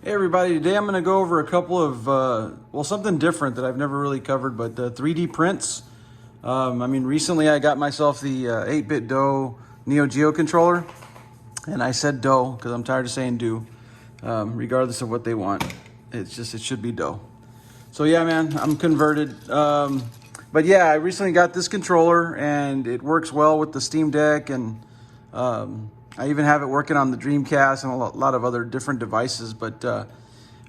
Hey everybody, today I'm going to go over a couple of, well, something different that I've never really covered, but 3D prints. Recently I got myself the 8bitDo NEOGEO controller, and I said dough because I'm tired of saying do, regardless of what they want. It should be dough. So yeah, man, I'm converted. But yeah, I recently got this controller and it works well with the Steam Deck, and I even have it working on the Dreamcast and a lot of other different devices. But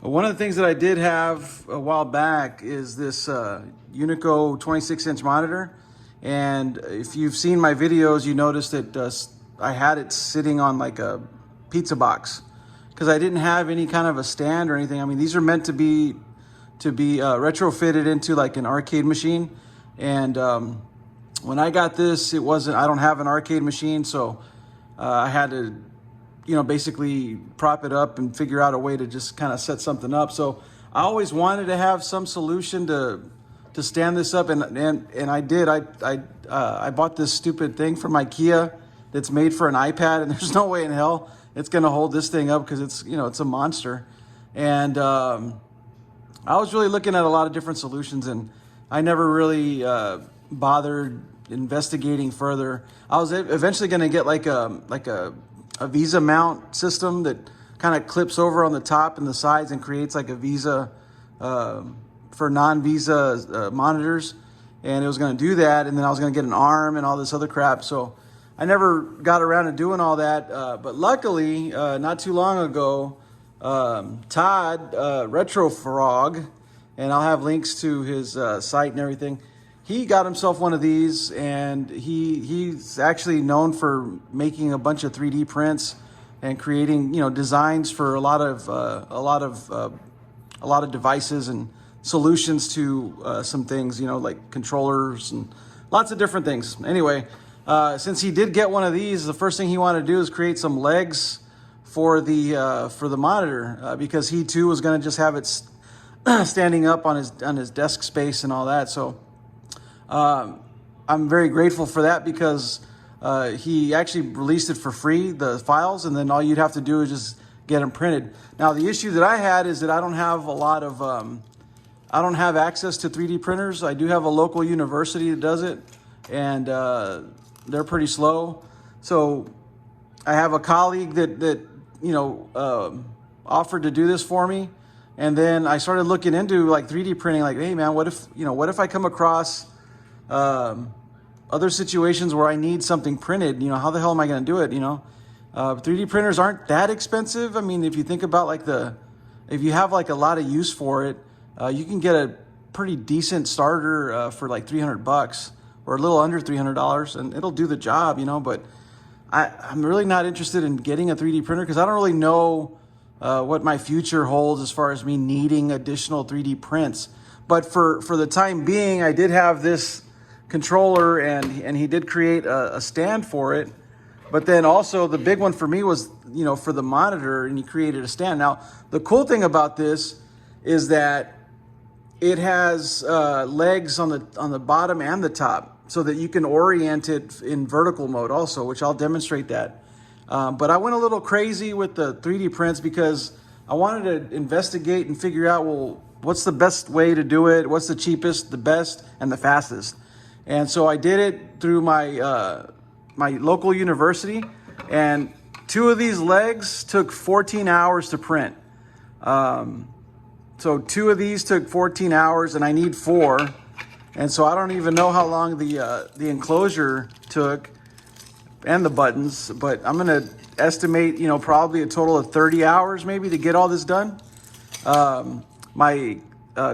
one of the things that I did have a while back is this Unico 26-inch monitor. And if you've seen my videos, you noticed that I had it sitting on like a pizza box because I didn't have any kind of a stand or anything. I mean, these are meant to be retrofitted into like an arcade machine. And when I got this, I don't have an arcade machine, so I had to, basically prop it up and figure out a way to just kind of set something up. So I always wanted to have some solution to stand this up, and I did. I bought this stupid thing from IKEA that's made for an iPad, and there's no way in hell it's going to hold this thing up because it's a monster. And I was really looking at a lot of different solutions, and I never really bothered investigating further. I was eventually going to get like a Visa mount system that kind of clips over on the top and the sides and creates like a Visa for non-Visa monitors. And it was going to do that, and then I was going to get an arm and all this other crap. So I never got around to doing all that. But luckily, not too long ago, Todd Retro Frog, and I'll have links to his site and everything. He got himself one of these, and he's actually known for making a bunch of 3D prints and creating, designs for a lot of devices and solutions to some things, like controllers and lots of different things. Anyway, since he did get one of these, the first thing he wanted to do is create some legs for the monitor, because he too was going to just have it standing up on his desk space and all that. So I'm very grateful for that, because he actually released it for free, the files, and then all you'd have to do is just get them printed. Now, the issue that I had is that I don't have I don't have access to 3D printers. I do have a local university that does it, and they're pretty slow. So I have a colleague that offered to do this for me. And then I started looking into like 3D printing, like, hey man, what if I come across other situations where I need something printed? How the hell am I going to do it? 3D printers aren't that expensive. I mean, if you think about if you have like a lot of use for it, you can get a pretty decent starter for like $300 or a little under $300, and it'll do the job, But I'm really not interested in getting a 3D printer because I don't really know what my future holds as far as me needing additional 3D prints. But for the time being, I did have this controller, and he did create a stand for it. But then also the big one for me was, for the monitor, and he created a stand. Now, the cool thing about this is that it has legs on the bottom and the top, so that you can orient it in vertical mode also, which I'll demonstrate that. But I went a little crazy with the 3D prints because I wanted to investigate and figure out, well, what's the best way to do it? What's the cheapest, the best, and the fastest? And so I did it through my my local university, and 2 of these legs took 14 hours to print. So 2 of these took 14 hours, and I need 4. And so I don't even know how long the enclosure took and the buttons, but I'm going to estimate, probably a total of 30 hours maybe to get all this done. My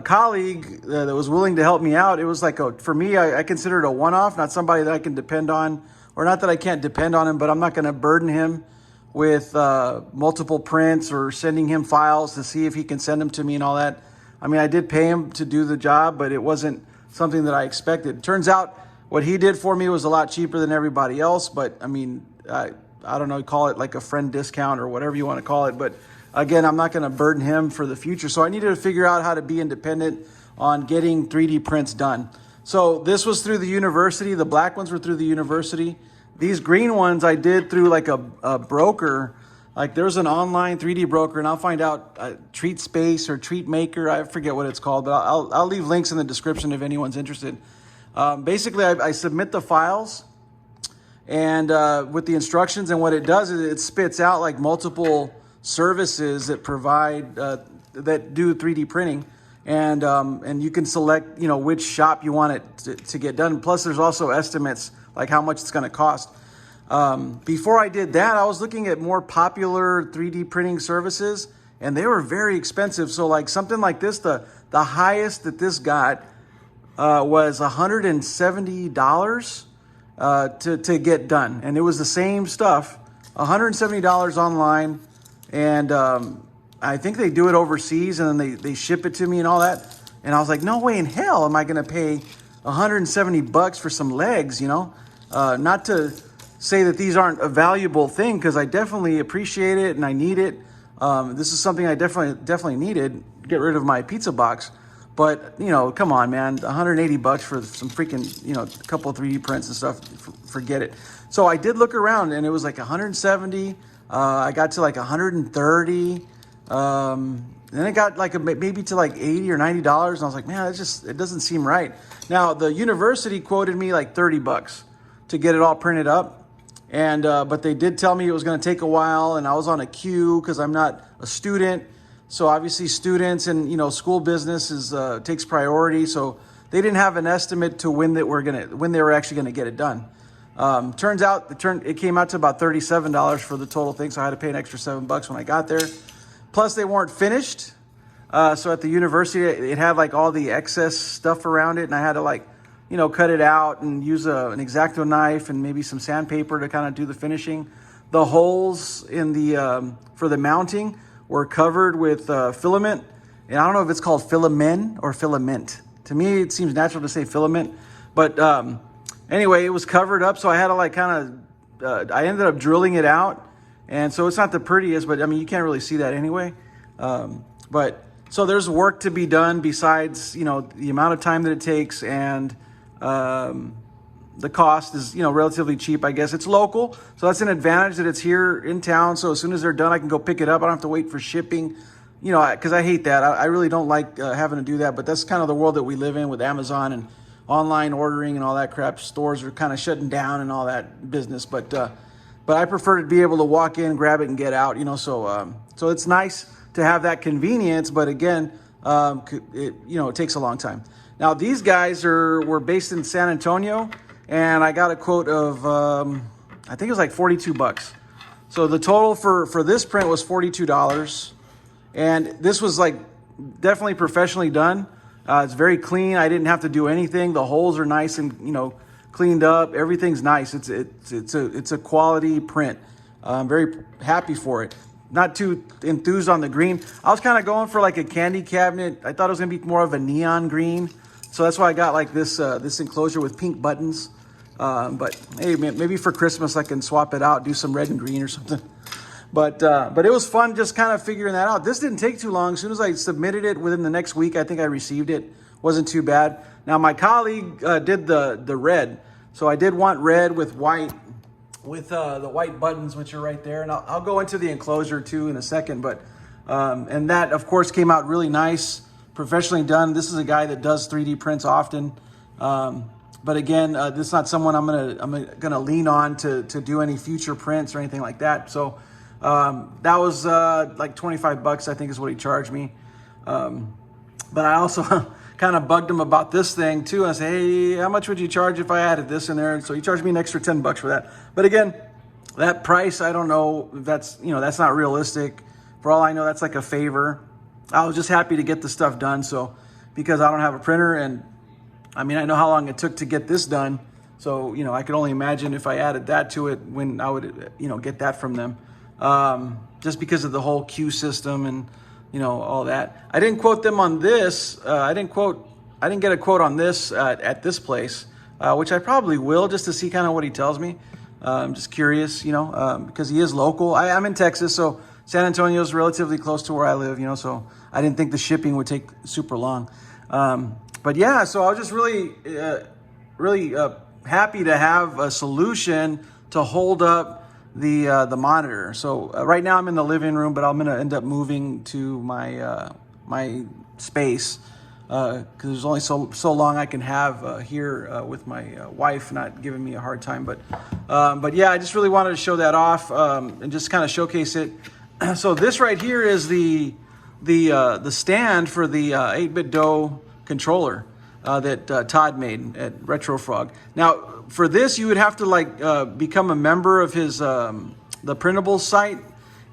colleague that was willing to help me out, it was like for me, I consider it a one-off, not somebody that I can depend on, or not that I can't depend on him, but I'm not going to burden him with multiple prints or sending him files to see if he can send them to me and all that. I mean, I did pay him to do the job, but it wasn't something that I expected. Turns out what he did for me was a lot cheaper than everybody else, but I mean, I don't know, call it like a friend discount or whatever you want to call it. But again, I'm not going to burden him for the future. So I needed to figure out how to be independent on getting 3D prints done. So this was through the university. The black ones were through the university. These green ones I did through like a broker Like there's an online 3D broker, and I'll find out Treat Space or Treat Maker. I forget what it's called, but I'll leave links in the description if anyone's interested. Basically, I submit the files and with the instructions, and what it does is it spits out like multiple services that provide that do 3D printing, and you can select which shop you want it to get done. Plus, there's also estimates like how much it's going to cost. Before I did that, I was looking at more popular 3D printing services, and they were very expensive. So like something like this, the highest that this got was $170 to get done. And it was the same stuff, $170 online. And I think they do it overseas, and then they ship it to me and all that. And I was like, no way in hell am I going to pay $170 for some legs, not to say that these aren't a valuable thing, because I definitely appreciate it and I need it. This is something I definitely needed, get rid of my pizza box. But, come on, man, $180 for some freaking, a couple of 3D prints and stuff, forget it. So I did look around, and it was like 170. I got to like 130. Then it got like maybe to like $80 or $90. And I was like, man, it doesn't seem right. Now, the university quoted me like $30 to get it all printed up. And but they did tell me it was going to take a while, and I was on a queue because I'm not a student. So obviously students and school business takes priority. So they didn't have an estimate to when they were actually going to get it done. Turns out it came out to about $37 for the total thing. So I had to pay an extra $7 when I got there. Plus they weren't finished. So at the university, it had like all the excess stuff around it, and I had to cut it out and use an X-Acto knife and maybe some sandpaper to kind of do the finishing. The holes in the for the mounting were covered with filament, and I don't know if it's called filament or filament. To me, it seems natural to say filament, but anyway, it was covered up, so I had to I ended up drilling it out, and so it's not the prettiest, but I mean, you can't really see that anyway. But so there's work to be done besides the amount of time that it takes, and the cost is relatively cheap. I guess it's local, so that's an advantage that it's here in town. So as soon as they're done, I can go pick it up. I don't have to wait for shipping, because I hate that. I really don't like having to do that, but that's kind of the world that we live in with Amazon and online ordering and all that crap. Stores are kind of shutting down and all that business, but I prefer to be able to walk in, grab it, and get out. So it's nice to have that convenience, but again, it takes a long time. Now these guys were based in San Antonio, and I got a quote of I think it was like $42. So the total for this print was $42, and this was like definitely professionally done. It's very clean. I didn't have to do anything. The holes are nice and cleaned up. Everything's nice. It's a quality print. I'm very happy for it. Not too enthused on the green. I was kind of going for like a candy cabinet. I thought it was gonna be more of a neon green, so that's why I got like this enclosure with pink buttons. But hey, maybe for Christmas I can swap it out, do some red and green or something. But it was fun just kind of figuring that out. This didn't take too long. As soon as I submitted it, within the next week, I think I received it. Wasn't too bad. Now my colleague did the red, so I did want red with white, with the white buttons, which are right there. And I'll go into the enclosure too in a second. But and that of course came out really nice, professionally done. This is a guy that does 3D prints often. But again, this is not someone I'm gonna lean on to do any future prints or anything like that. So that was like $25, I think is what he charged me. But I also kind of bugged him about this thing too. And I said, hey, how much would you charge if I added this in there? And so he charged me an extra $10 for that. But again, that price, I don't know if that's, that's not realistic. For all I know, that's like a favor. I was just happy to get the stuff done. So because I don't have a printer, and I mean, I know how long it took to get this done. So, I could only imagine if I added that to it, when I would, get that from them. Just because of the whole queue system and, all that. I didn't quote them on this. I didn't get a quote on this at this place, which I probably will, just to see kind of what he tells me. I'm just curious, because he is local. I'm in Texas, so San Antonio is relatively close to where I live, so I didn't think the shipping would take super long. But yeah, so I was just really happy to have a solution to hold up the monitor. So right now I'm in the living room, but I'm gonna end up moving to my my space because there's only so long I can have here with my wife not giving me a hard time. But yeah, I just really wanted to show that off and just kind of showcase it. So this right here is the stand for the 8bitDo controller that Todd made at RetroFrog. Now, for this, you would have to like become a member of his the Printables site,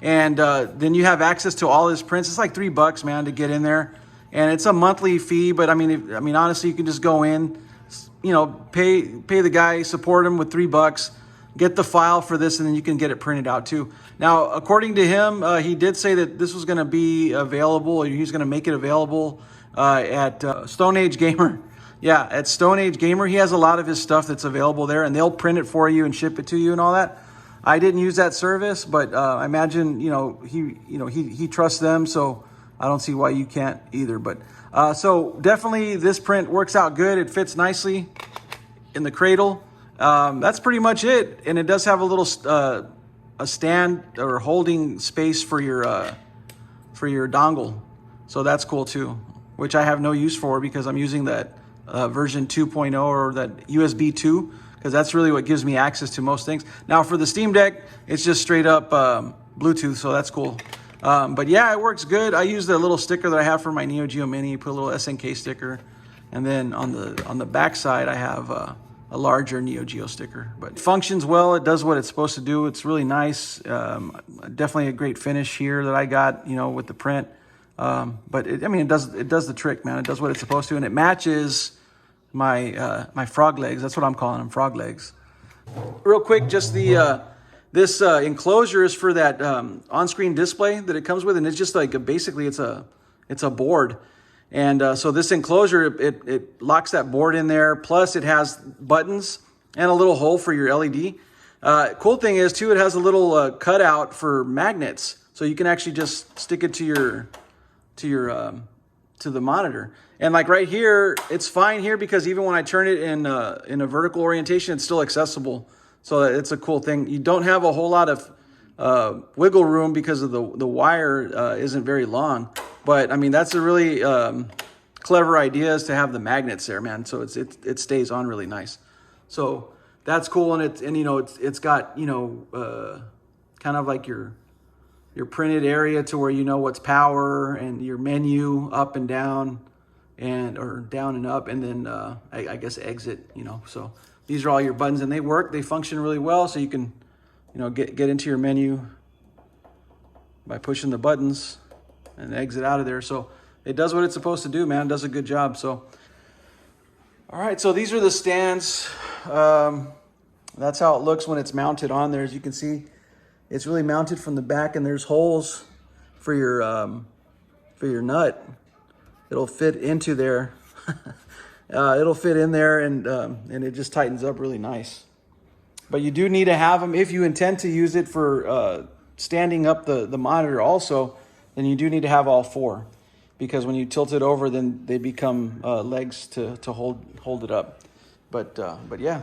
and then you have access to all his prints. It's like $3, man, to get in there, and it's a monthly fee. But I mean, honestly, you can just go in, you know, pay the guy, support him with $3, get the file for this, and then you can get it printed out too. Now, according to him, he did say that this was going to be available, or he's going to make it available at Stone Age Gamer. Yeah, at Stone Age Gamer, he has a lot of his stuff that's available there, and they'll print it for you and ship it to you and all that. I didn't use that service, but I imagine he trusts them, so I don't see why you can't either. But so definitely, this print works out good. It fits nicely in the cradle. That's pretty much it, and it does have a little a stand or holding space for your dongle, so that's cool too. Which I have no use for because I'm using that version 2.0 or that USB 2, because that's really what gives me access to most things. Now for the Steam Deck, it's just straight up Bluetooth, so that's cool. But yeah, it works good. I use the little sticker that I have for my NeoGeo Mini, put a little SNK sticker, and then on the back side I have a larger NeoGeo sticker. But it functions well. It does what it's supposed to do. It's really nice. Definitely a great finish here that I got, with the print. But it does the trick, man. It does what it's supposed to, and it matches my my frog legs. That's what I'm calling them, frog legs. Real quick, just this enclosure is for that on-screen display that it comes with, and it's just like basically it's a board, and so this enclosure it locks that board in there. Plus, it has buttons and a little hole for your LED. Cool thing is too, it has a little cutout for magnets, so you can actually just stick it to the monitor. And like right here, it's fine here because even when I turn it in a vertical orientation, it's still accessible. So it's a cool thing. You don't have a whole lot of wiggle room because of the wire isn't very long. But I mean, that's a really clever idea, is to have the magnets there, man. So it stays on really nice. So that's cool, and it's got kind of like your printed area to where you know what's power, and your menu up and down, or down and up, and then I guess exit. So these are all your buttons, and they function really well. So you can get into your menu by pushing the buttons and exit out of there. So it does what it's supposed to do, man. It does a good job. So all right, so these are the stands. That's how it looks when it's mounted on there. As you can see, it's really mounted from the back, and there's holes for your nut. It'll fit into there. It'll fit in there, and it just tightens up really nice. But you do need to have them if you intend to use it for standing up the monitor also. Then you do need to have all four, because when you tilt it over, then they become legs to hold it up. But yeah,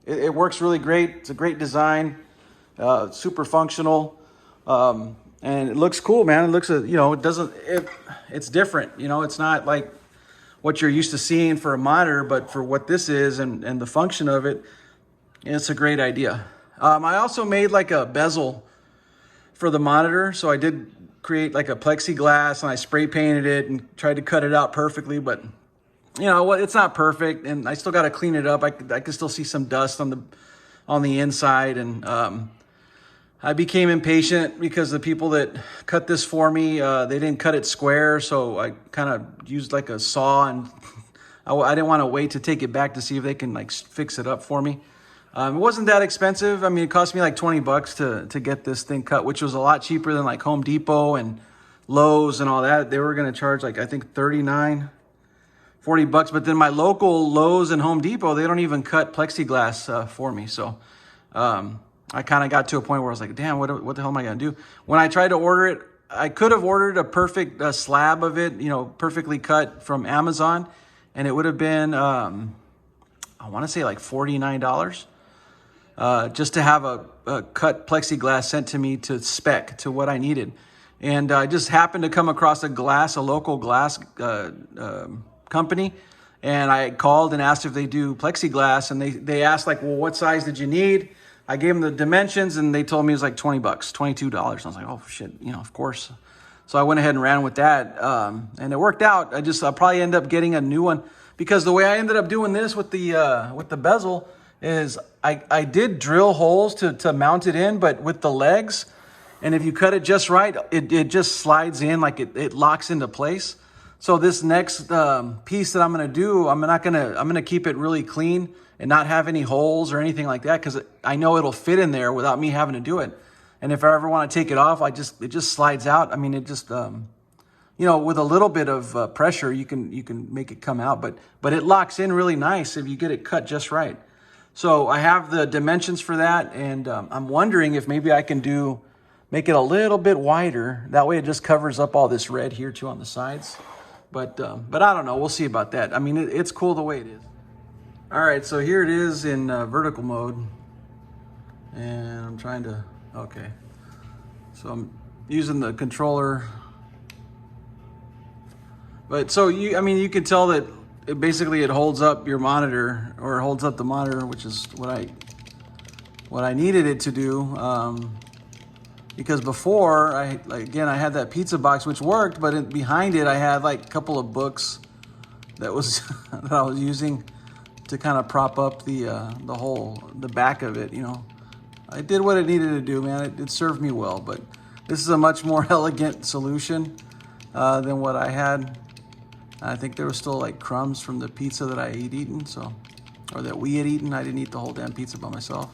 it works really great. It's a great design. Super functional, and it looks cool, man. It looks, it's different. It's not like what you're used to seeing for a monitor, but for what this is and the function of it, it's a great idea. I also made like a bezel for the monitor. So I did create like a plexiglass, and I spray painted it and tried to cut it out perfectly, but it's not perfect, and I still got to clean it up. I can still see some dust on the inside, and I became impatient because the people that cut this for me, they didn't cut it square, so I kind of used like a saw, and I didn't want to wait to take it back to see if they can like fix it up for me. It wasn't that expensive. I mean, it cost me like $20 to get this thing cut, which was a lot cheaper than like Home Depot and Lowe's and all that. They were going to charge like, I think $39, $40. But then my local Lowe's and Home Depot, they don't even cut plexiglass for me. So I kind of got to a point where I was like, damn, what the hell am I going to do? When I tried to order it, I could have ordered a perfect slab of it, perfectly cut from Amazon. And it would have been, I want to say like $49. just to have a cut plexiglass sent to me to spec to what I needed. And I just happened to come across a local glass company, and I called and asked if they do plexiglass, and they asked like, well, what size did you need? I gave them the dimensions, and they told me it was like $20, $22. I was like, oh shit, of course. So I went ahead and ran with that, and it worked out. I'll probably end up getting a new one, because the way I ended up doing this with the bezel is I did drill holes to mount it in, but with the legs. And if you cut it just right, it just slides in, like it locks into place. So this next piece that I'm gonna do, I'm gonna keep it really clean and not have any holes or anything like that, because I know it'll fit in there without me having to do it. And if I ever want to take it off, it just slides out. I mean, it just with a little bit of pressure, you can make it come out, but it locks in really nice if you get it cut just right. So I have the dimensions for that, and I'm wondering if maybe I can make it a little bit wider. That way it just covers up all this red here too on the sides. But I don't know. We'll see about that. I mean, it's cool the way it is. All right, so here it is in vertical mode. And I'm trying to, okay. So I'm using the controller. But so you can tell that it holds up your monitor, or holds up the monitor, which is what I needed it to do. Because before, I had that pizza box, which worked, but behind it I had like a couple of books that I was using to kind of prop up the back of it. I did what it needed to do, man. It served me well, but this is a much more elegant solution than what I had. I think there was still like crumbs from the pizza that I had eaten, or that we had eaten. I didn't eat the whole damn pizza by myself.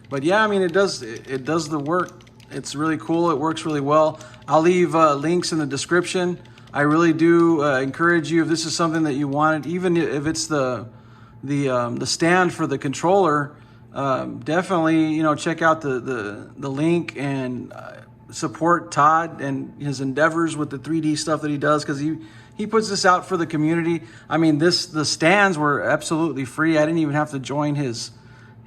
But yeah, I mean, it does the work. It's really cool. It works really well. I'll leave links in the description. I really do encourage you, if this is something that you wanted, even if it's the stand for the controller, definitely check out the link and support Todd and his endeavors with the 3D stuff that he does, because he puts this out for the community. I mean, the stands were absolutely free. I didn't even have to join his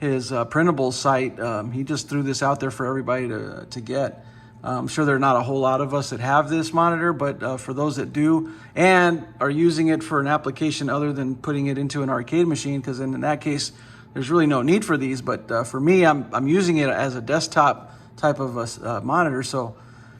Printables site. He just threw this out there for everybody to get. I'm sure there are not a whole lot of us that have this monitor, but for those that do and are using it for an application other than putting it into an arcade machine, because in that case, there's really no need for these. But for me, I'm using it as a desktop type of a monitor, so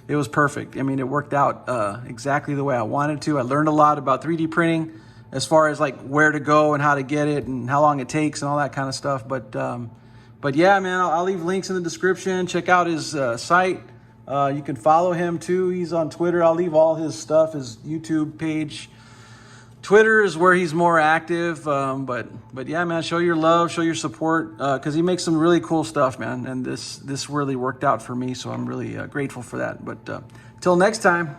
it was perfect. I mean, it worked out exactly the way I wanted to. I learned a lot about 3D printing, as far as like where to go and how to get it and how long it takes and all that kind of stuff. But yeah, man, I'll leave links in the description. Check out his site. You can follow him too. He's on Twitter. I'll leave all his stuff, his YouTube page. Twitter is where he's more active. But yeah, man, show your love, show your support, because he makes some really cool stuff, man. And this really worked out for me, so I'm really grateful for that. But till next time.